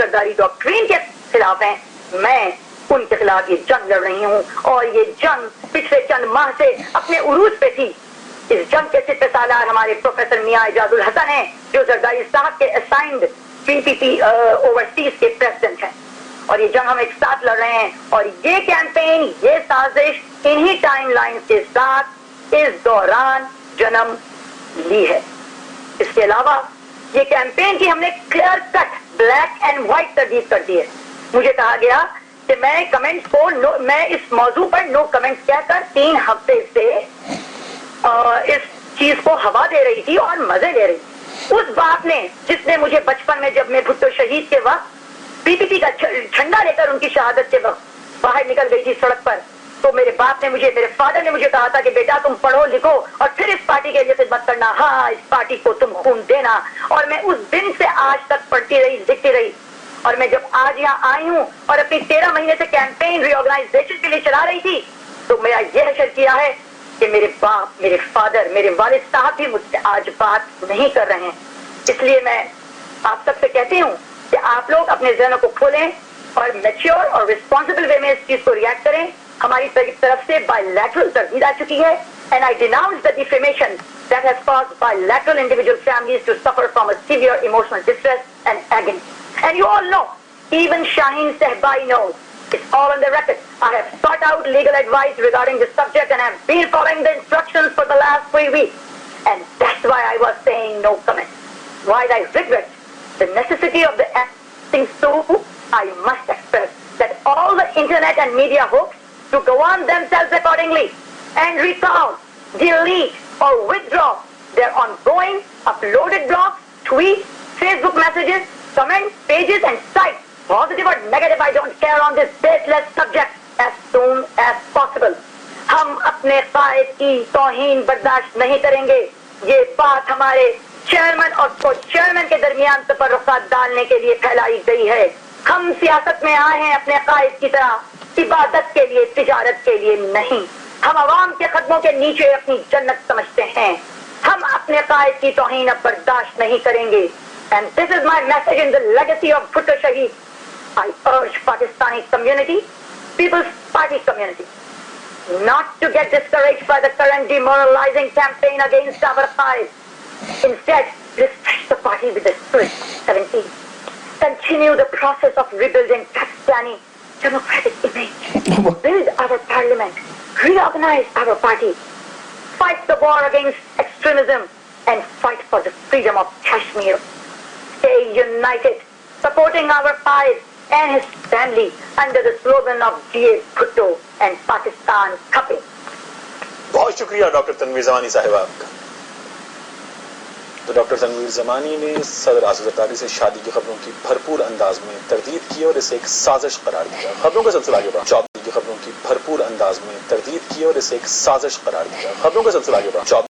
Zardari doctrine کے خلاف ہیں، میں ان کے خلاف یہ جنگ لڑ رہی ہوں، اور یہ جنگ پچھلے چند ماہ سے اپنے عروج پہ تھی۔ اس جنگ کے سپہ سالار ہمارے پروفیسر میاں اعجاز الحسن ہیں، جو زرداری صاحب کے اسائنڈ PPP اوورسیز کے پریزیڈنٹ ہیں، اور یہ جنگ ہم ایک ساتھ لڑ رہے ہیں، اور یہ کیمپین، یہ سازش انہی ٹائم لائنز کے ساتھ اس دوران جنم لی ہے۔ اس کے علاوہ یہ کیمپین کی ہم نے clear cut black and white تردید کر دی ہے۔ مجھے کہا گیا کہ میں کمنٹس کو میں اس موضوع پر نو کمنٹس کہہ کر 3 ہفتے سے اس چیز کو ہوا دے رہی تھی اور مزے لے رہی تھی۔ اس باپ نے جس نے مجھے بچپن میں، جب میں بھٹو شہید کے وقت PPP کا جھنڈا لے کر ان کی شہادت کے وقت باہر نکل گئی تھی سڑک پر، تو میرے باپ نے مجھے، میرے فادر نے مجھے کہا تھا کہ بیٹا تم پڑھو لکھو اور پھر اس پارٹی کے لیے خدمت کرنا، ہاں اس پارٹی کو تم خون دینا۔ اور میں اس دن سے آج تک پڑھتی رہی، لکھتی رہی، اور میں جب آج یہاں آئی ہوں اور اپنی 13 مہینے سے کیمپین ری آرگنائزیشن کے لیے چلا رہی تھی، تو میرا یہ حشر کیا ہے کہ میرے باپ، میرے فادر، میرے والد صاحب بھی مجھ سے آج بات نہیں کر رہے ہیں۔ اس لیے میں آپ سب سے کہتی ہوں کہ آپ لوگ اپنے ذہنوں کو کھولیں اور میچیور اور ریسپانسبل وے میں اس چیز کو ریئیکٹ کریں۔ ہماری طرف سے بائیلیٹرل تردید آ چکی ہے، and I denounce the defamation that has caused bilateral individual families to suffer from a severe emotional distress and agony. And you all know, even Shaheen Sehbai knows. It's all on the record. I have sought out legal advice regarding this subject and have been following the instructions for the last 3 weeks. And that's why I was saying no comment. While I regret the necessity of the acting so, I must express that all the internet and media hoax to go on themselves accordingly and recall, delete or withdraw their ongoing uploaded blogs, tweets, Facebook messages, comment pages and sites, positive or negative, I don't care, on this baseless subject as soon as possible. ہم اپنے قائد کی توہین برداشت نہیں کریں گے۔ یہ بات ہمارے چیئرمین اور کو چیئرمین کے درمیان تفرقات ڈالنے کے لیے پھیلائی گئی ہے۔ ہم سیاست میں آئے ہیں اپنے قائد کی طرح، عبادت کے لیے، تجارت کے لیے نہیں۔ ہم عوام کے قدموں کے نیچے اپنی جنت سمجھتے ہیں۔ ہم اپنے قائد کی توہین اب برداشت نہیں کریں گے۔ And this is my message in the legacy of Bhutto Shaheed. I urge Pakistani community, People's Party community, not to get discouraged by the current demoralizing campaign against our Qaid. Instead, refresh the party with the spirit of 17. Continue the process of rebuilding Pakistani democratic image. Build our parliament. Reorganize our party. Fight the war against extremism and fight for the freedom of Kashmir. Stay united, supporting our Qaid and his family under the slogan of G.A. Bhutto and Pakistan Cupping. بہت شکریہ doctor Tanveer زمانی صاحب آپ کا۔ تو doctor Tanveer زمانی نے صدر آصف زرداری سے شادی کی خبروں کی بھرپور انداز میں تردید کی اور اسے ایک سازش قرار دیا۔ خبروں کا سلسلہ آگے بڑھا، کی خبروں کی بھرپور انداز میں تردید کی اور اسے ایک سازش قرار دیا۔ خبروں کا سلسلہ آگے بڑھا۔